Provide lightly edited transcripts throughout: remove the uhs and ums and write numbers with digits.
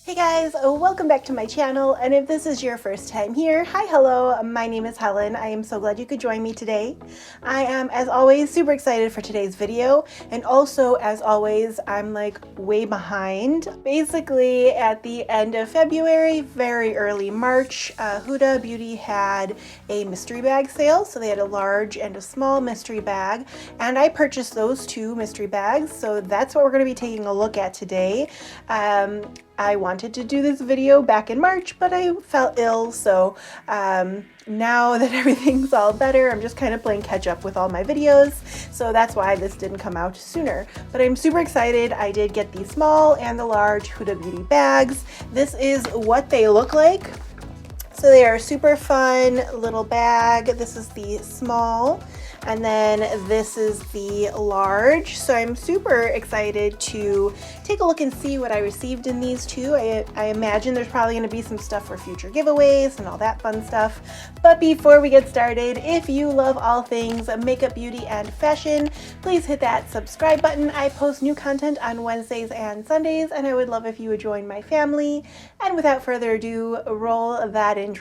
Hey guys, welcome back to my channel, and if this is your first time here, hi, hello, my name is Helen. I am so glad you could join me today. I am, as always, super excited for today's video, and also, as always, I'm like way behind. Basically, at the end of February, very early March, HUDA Beauty had a mystery bag sale, so they had a large and a small mystery bag, and I purchased those two mystery bags, so that's what we're going to be taking a look at today. I wanted to do this video back in March, but I felt ill, so now that everything's all better, I'm just kind of playing catch up with all my videos, so that's why this didn't come out sooner. But I'm super excited. I did get the small and the large HUDA Beauty bags. This is what they look like. So they are super fun little bag. This is the small, and then this is the large. So I'm super excited to take a look and see what I received in these two. I imagine there's probably going to be some stuff for future giveaways and all that fun stuff. But before we get started, if you love all things makeup, beauty, and fashion, please hit that subscribe button. I post new content on Wednesdays and Sundays, and I would love if you would join my family. And without further ado, roll that intro.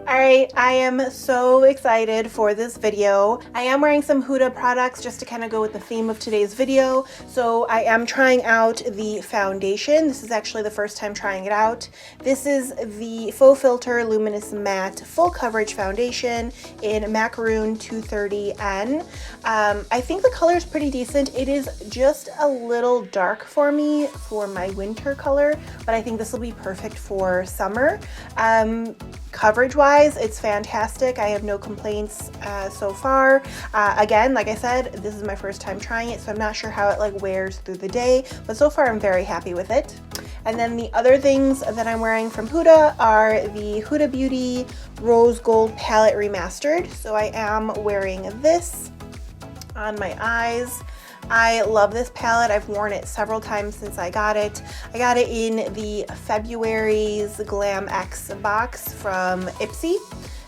Alright, I am so excited for this video. I am wearing some HUDA products just to kind of go with the theme of today's video. So I am trying out the foundation. This is actually the first time trying it out. This is the Faux Filter Luminous Matte Full Coverage Foundation in Macaroon 230N. I think the color is pretty decent. It is just a little dark for me for my winter color, but I think this will be perfect for summer. Coverage wise, it's fantastic. I have no complaints so far. Again, like I said, this is my first time trying it, so I'm not sure how it like wears through the day, but so far I'm very happy with it. And then the other things that I'm wearing from HUDA are the HUDA Beauty Rose Gold Palette Remastered. So I am wearing this on my eyes. I love this palette. I've worn it several times since I got it. I got it in the February's Glam X box from Ipsy.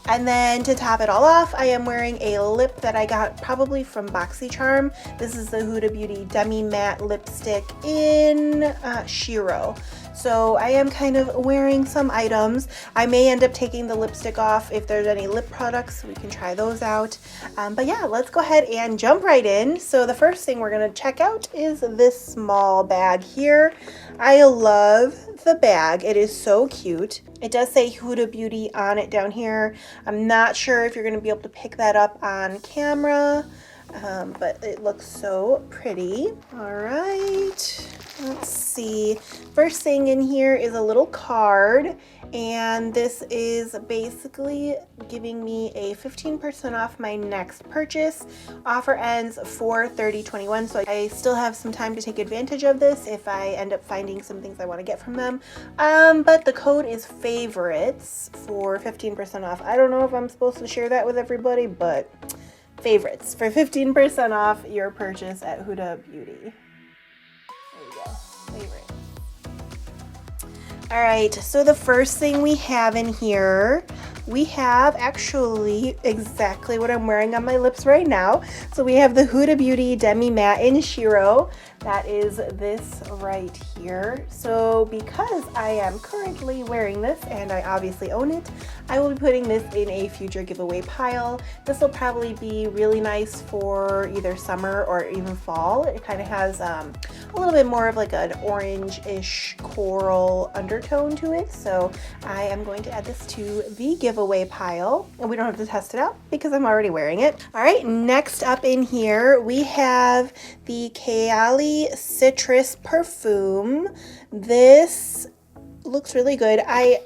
And then to top it all off, I am wearing a lip that I got probably from BoxyCharm. This is the HUDA Beauty Demi Matte Lipstick in Shiro. So I am kind of wearing some items. I may end up taking the lipstick off if there's any lip products. We can try those out. But yeah, let's go ahead and jump right in. So the first thing we're going to check out is this small bag here. I love the bag. It is so cute. It does say HUDA Beauty on it down here. I'm not sure if you're going to be able to pick that up on camera, but it looks so pretty. All right. Let's see. First thing in here is a little card, and this is basically giving me a 15% off my next purchase. Offer ends 4/30/21, so I still have some time to take advantage of this if I end up finding some things I want to get from them. But the code is favorites for 15% off. I don't know if I'm supposed to share that with everybody, but favorites for 15% off your purchase at HUDA Beauty. Favorite. All right, so the first thing we have in here, we have actually exactly what I'm wearing on my lips right now. So we have the HUDA Beauty Demi Matte in Shiro. That is this right here. So because I am currently wearing this and I obviously own it, I will be putting this in a future giveaway pile. This will probably be really nice for either summer or even fall. It kind of has a little bit more of like an orange-ish coral undertone to it. So I am going to add this to the giveaway pile, and we don't have to test it out because I'm already wearing it. All right, next up in here, we have the Kayali Citrus perfume. This looks really good. I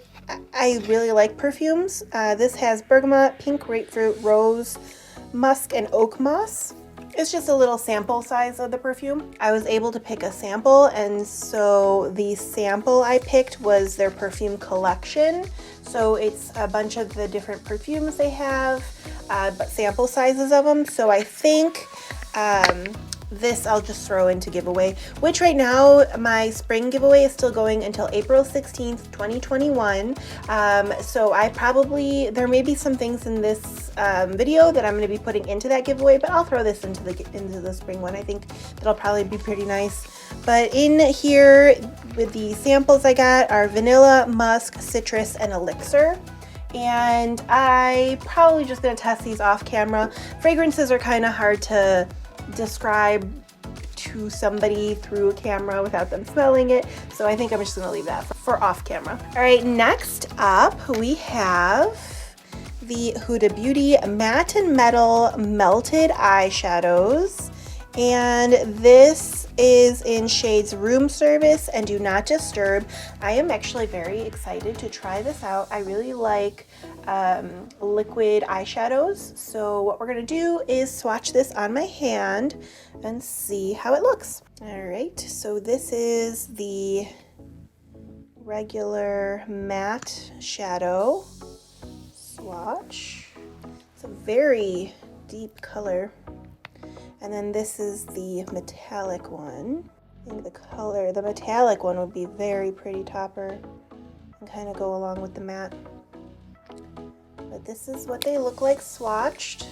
really like perfumes. This has bergamot, pink grapefruit, rose, musk, and oak moss. It's just a little sample size of the perfume. I was able to pick a sample, and so the sample I picked was their perfume collection. So it's a bunch of the different perfumes they have, but sample sizes of them. So I think this I'll just throw into giveaway, which right now my spring giveaway is still going until April 16th, 2021. So there may be some things in this video that I'm going to be putting into that giveaway, but I'll throw this into the spring one. I think that'll probably be pretty nice. But in here with the samples I got are vanilla, musk, citrus, and elixir. And I probably just gonna test these off camera. Fragrances are kind of hard to describe to somebody through a camera without them smelling it, so I think I'm just gonna leave that for off camera. All right, next up we have the Huda Beauty Matte and Metal Melted Eyeshadows, and this is in shades Room Service and Do Not Disturb. I am actually very excited to try this out. I really like liquid eyeshadows, so what we're gonna do is swatch this on my hand and see how it looks. All right, so this is the regular matte shadow swatch. It's a very deep color. And then this is the metallic one. I think the metallic one would be very pretty topper and kind of go along with the matte. But this is what they look like swatched.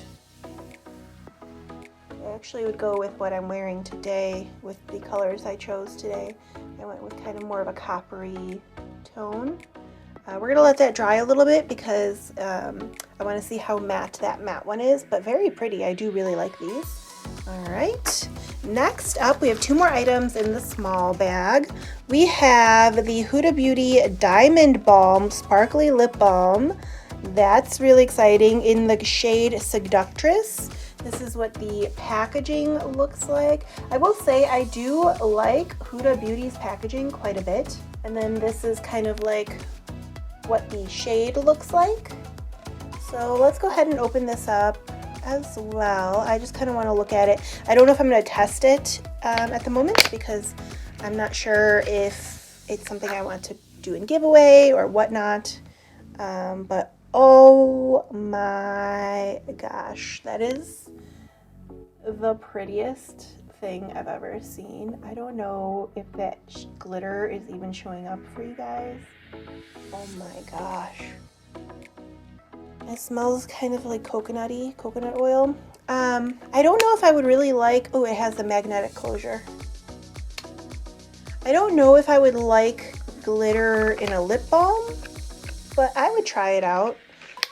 I actually would go with what I'm wearing today with the colors I chose today. I went with kind of more of a coppery tone. We're gonna let that dry a little bit because I want to see how matte that matte one is, but very pretty. I do really like these. All right, next up we have two more items in the small bag. We have the Huda Beauty Diamond Balm Sparkly Lip Balm. That's really exciting, in the shade Seductress. This is what the packaging looks like. I will say I do like Huda Beauty's packaging quite a bit. And then this is kind of like what the shade looks like. So let's go ahead and open this up as well. I just kind of want to look at it. I don't know if I'm going to test it at the moment because I'm not sure if it's something I want to do in giveaway or whatnot. But oh my gosh, that is the prettiest thing I've ever seen. I don't know if that glitter is even showing up for you guys. Oh my gosh. It smells kind of like coconut oil. I don't know if I would really like, oh, it has the magnetic closure. I don't know if I would like glitter in a lip balm, but I would try it out.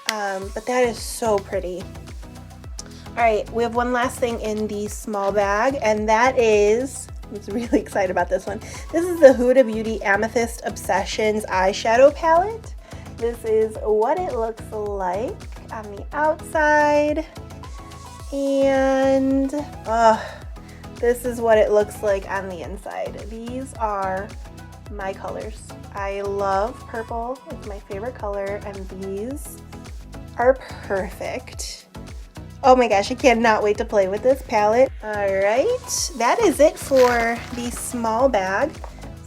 But that is so pretty. All right, we have one last thing in the small bag, and that is, I'm really excited about this one. This is the Huda Beauty Amethyst Obsessions eyeshadow palette. This is what it looks like on the outside, and this is what it looks like on the inside. These are my colors. I love purple, it's my favorite color, and these are perfect. Oh my gosh, I cannot wait to play with this palette. All right, that is it for the small bag.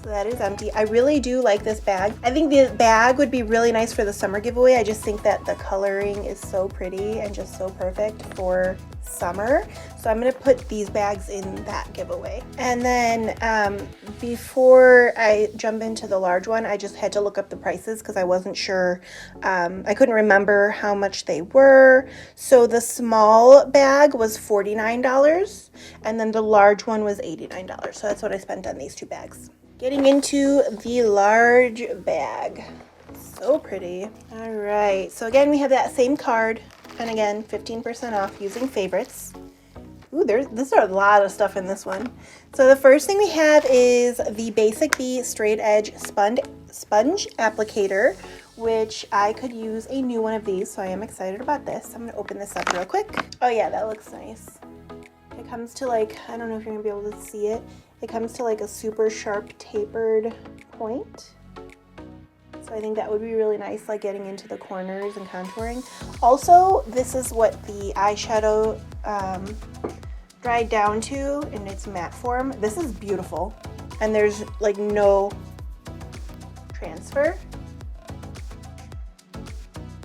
So that is empty. I really do like this bag. I think the bag would be really nice for the summer giveaway. I just think that the coloring is so pretty and just so perfect for summer. So I'm gonna put these bags in that giveaway. And then before I jump into the large one, I just had to look up the prices because I wasn't sure. I couldn't remember how much they were. So the small bag was $49 and then the large one was $89. So that's what I spent on these two bags. Getting into the large bag. So pretty. All right, so again, we have that same card. And again, 15% off using favorites. Ooh, there's a lot of stuff in this one. So the first thing we have is the Basic Bee Straight Edge Sponge Applicator, which I could use a new one of these, so I am excited about this. I'm gonna open this up real quick. Oh yeah, that looks nice. It comes to like, I don't know if you're gonna be able to see it. It comes to like a super sharp tapered point. So I think that would be really nice, like getting into the corners and contouring. Also, this is what the eyeshadow dried down to in its matte form. This is beautiful. And there's like no transfer.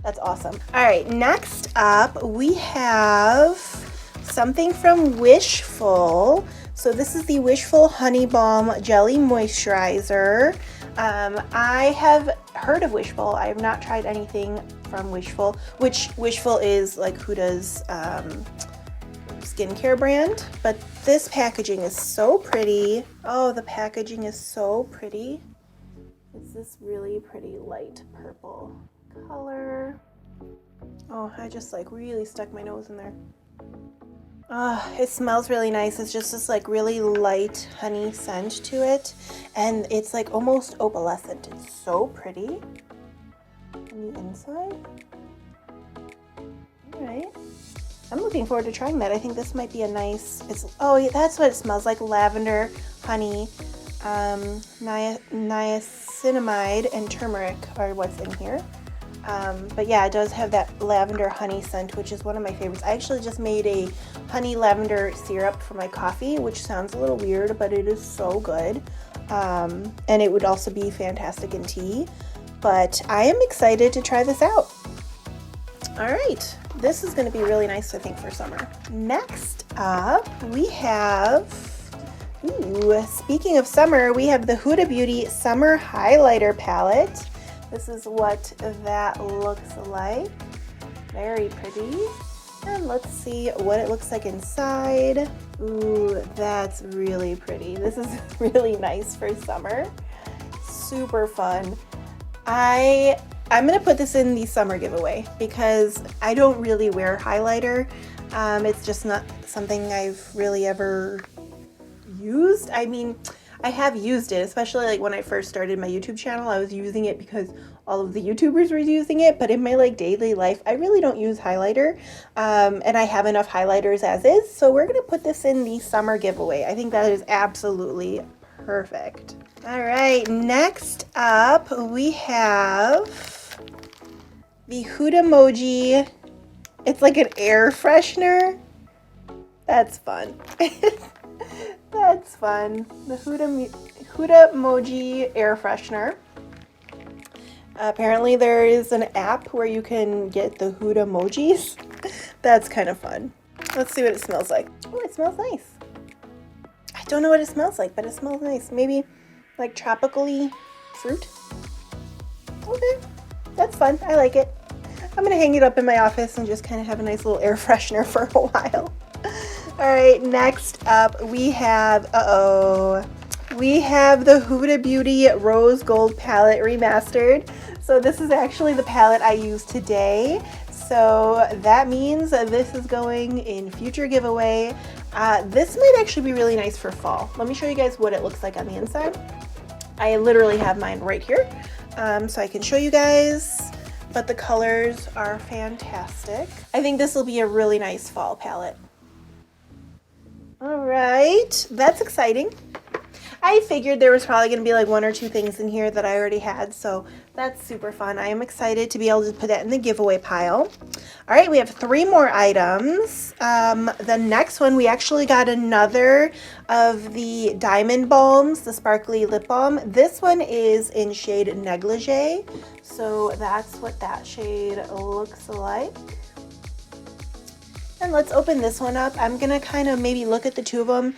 That's awesome. All right, next up we have something from Wishful. So this is the Wishful Honey Balm Jelly Moisturizer. I have heard of Wishful. I have not tried anything from Wishful, which Wishful is like Huda's skincare brand, but this packaging is so pretty. Oh, the packaging is so pretty. It's this really pretty light purple color. Oh, I just like really stuck my nose in there. It smells really nice. It's just this like really light honey scent to it, and it's like almost opalescent. It's so pretty on the inside. All right, I'm looking forward to trying that. I think this might be a nice, oh yeah, that's what it smells like, lavender, honey, niacinamide, and turmeric are what's in here. But yeah, it does have that lavender honey scent, which is one of my favorites. I actually just made a honey lavender syrup for my coffee, which sounds a little weird, but it is so good. And it would also be fantastic in tea. But I am excited to try this out. All right, this is going to be really nice, I think, for summer. Next up, we have, speaking of summer, we have the Huda Beauty Summer Highlighter Palette. This is what that looks like. Very pretty. And let's see what it looks like inside. Ooh, that's really pretty. This is really nice for summer. Super fun. I'm gonna put this in the summer giveaway because I don't really wear highlighter. It's just not something I've really ever used. I mean, I have used it, especially like when I first started my YouTube channel. I was using it because all of the YouTubers were using it, but in my like daily life, I really don't use highlighter, and I have enough highlighters as is, so we're gonna put this in the summer giveaway. I think that is absolutely perfect. All right, next up, we have the Huda Emoji. It's like an air freshener. That's fun. That's fun. The Huda Emoji air freshener. Apparently there is an app where you can get the Huda emojis. That's kind of fun. Let's see what it smells like. Oh, it smells nice. I don't know what it smells like, but it smells nice. Maybe like tropically fruit. Okay, that's fun. I like it. I'm gonna hang it up in my office and just kind of have a nice little air freshener for a while. All right, next up we have, we have the Huda Beauty Rose Gold Palette Remastered. So this is actually the palette I used today. So that means this is going in future giveaway. This might actually be really nice for fall. Let me show you guys what it looks like on the inside. I literally have mine right here, so I can show you guys, but the colors are fantastic. I think this will be a really nice fall palette. All right, that's exciting. I figured there was probably going to be like one or two things in here that I already had, so that's super fun. I am excited to be able to put that in the giveaway pile. All right, we have 3 more items. The next one, we actually got another of the Diamond Balms, the Sparkly Lip Balm. This one is in shade Negligee, so that's what that shade looks like. And let's open this one up. I'm gonna kind of maybe look at the two of them.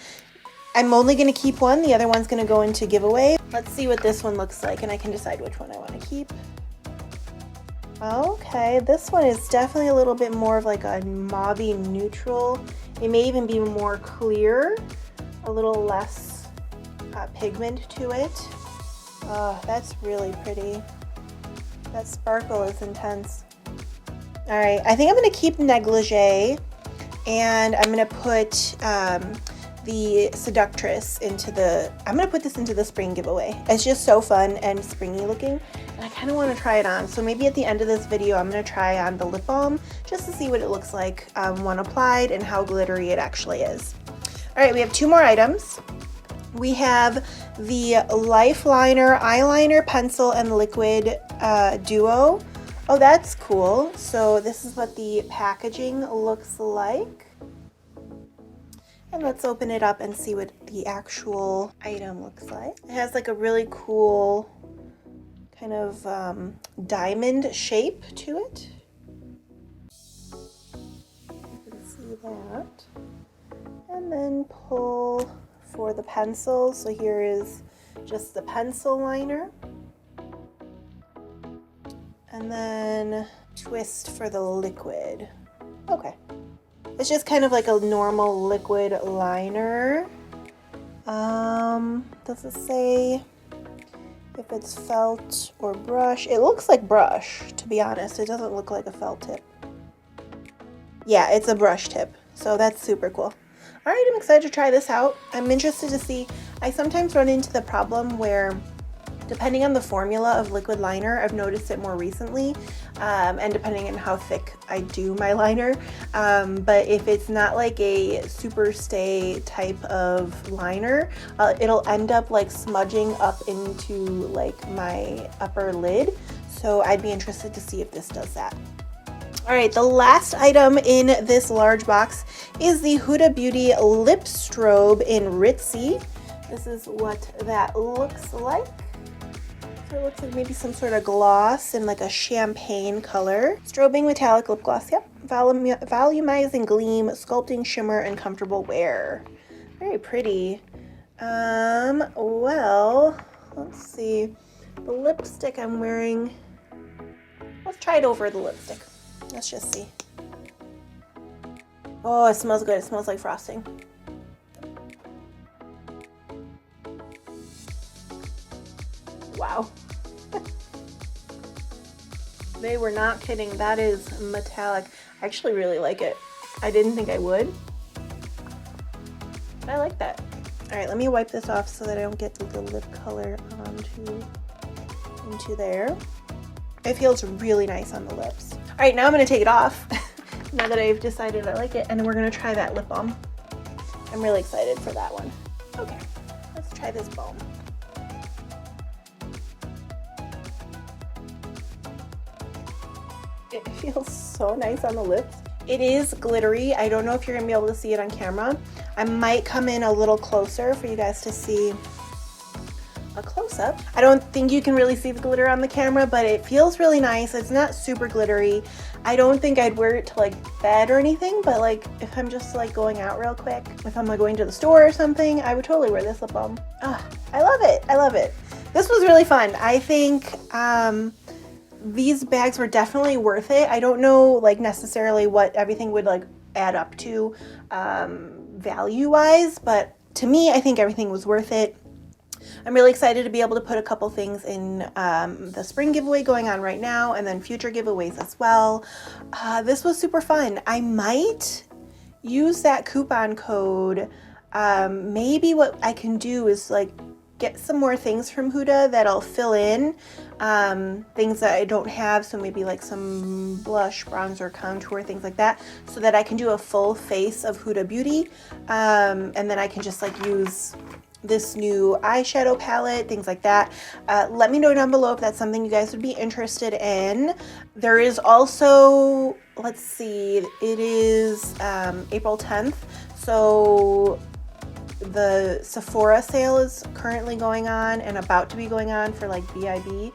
I'm only gonna keep one, the other one's gonna go into giveaway. Let's see what this one looks like and I can decide which one I wanna keep. Okay, this one is definitely a little bit more of like a mauvey neutral. It may even be more clear, a little less pigment to it. Oh, that's really pretty. That sparkle is intense. All right, I think I'm gonna keep Negligee, and I'm gonna put the Seductress into the, I'm gonna put this into the spring giveaway. It's just so fun and springy looking, and I kind of want to try it on. So maybe at the end of this video, I'm gonna try on the lip balm just to see what it looks like when applied and how glittery it actually is. All right, we have 2 more items. We have the Lifeliner eyeliner pencil and liquid duo. Oh, that's cool. So this is what the packaging looks like. And let's open it up and see what the actual item looks like. It has like a really cool kind of diamond shape to it. You can see that. And then pull for the pencil. So here is just the pencil liner. And then twist for the liquid. Okay. It's just kind of like a normal liquid liner. Does it say if it's felt or brush? It looks like brush, to be honest. It doesn't look like a felt tip. Yeah, it's a brush tip. So that's super cool. All right, I'm excited to try this out. I'm interested to see. I sometimes run into the problem where, depending on the formula of liquid liner, I've noticed it more recently, and depending on how thick I do my liner, but if it's not like a super stay type of liner, it'll end up like smudging up into like my upper lid. So I'd be interested to see if this does that. All right, the last item in this large box is the Huda Beauty Lip Strobe in Ritzy. This is what that looks like. So it looks like maybe some sort of gloss in like a champagne color. Strobing metallic lip gloss, yep. Volumizing gleam, sculpting shimmer, and comfortable wear. Very pretty. Well, let's see. The lipstick I'm wearing, let's try it over the lipstick. Let's just see. Oh, it smells good. It smells like frosting. Wow. They were not kidding. That is metallic. I actually really like it. I didn't think I would. But I like that. All right, let me wipe this off so that I don't get the lip color into there. It feels really nice on the lips. All right, now I'm gonna take it off now that I've decided I like it, and then we're gonna try that lip balm. I'm really excited for that one. Okay, let's try this balm. It feels so nice on the lips. It is glittery. I don't know if you're gonna be able to see it on camera. I might come in a little closer for you guys to see a close-up. I don't think you can really see the glitter on the camera, but it feels really nice. It's not super glittery. I don't think I'd wear it to like bed or anything, but like if I'm just like going out real quick, if I'm like going to the store or something, I would totally wear this lip balm. Ah, I love it. I love it. This was really fun. I think these bags were definitely worth it. I don't know like necessarily what everything would like add up to value-wise, but to me, I think everything was worth it. I'm really excited to be able to put a couple things in the spring giveaway going on right now, and then future giveaways as well. This was super fun. I might use that coupon code. Maybe what I can do is like get some more things from Huda that I'll fill in, things that I don't have, so maybe like some blush, bronzer, contour, things like that, so that I can do a full face of Huda Beauty, and then I can just like use this new eyeshadow palette, things like that. Let me know down below if that's something you guys would be interested in. There is also, let's see, it is April 10th, so the Sephora sale is currently going on and about to be going on for like BIB,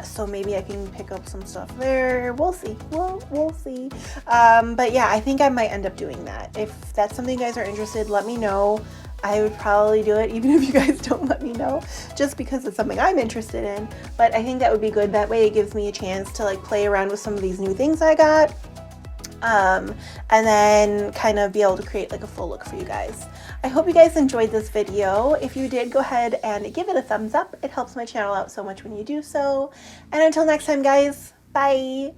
so maybe I can pick up some stuff there. We'll see. We'll see. But yeah, I think I might end up doing that. If that's something you guys are interested, let me know. I would probably do it even if you guys don't let me know, just because it's something I'm interested in. But I think that would be good. That way it gives me a chance to like play around with some of these new things I got, and then kind of be able to create like a full look for you guys. I hope you guys enjoyed this video. If you did, go ahead and give it a thumbs up. It helps my channel out so much when you do so. And until next time, guys, bye.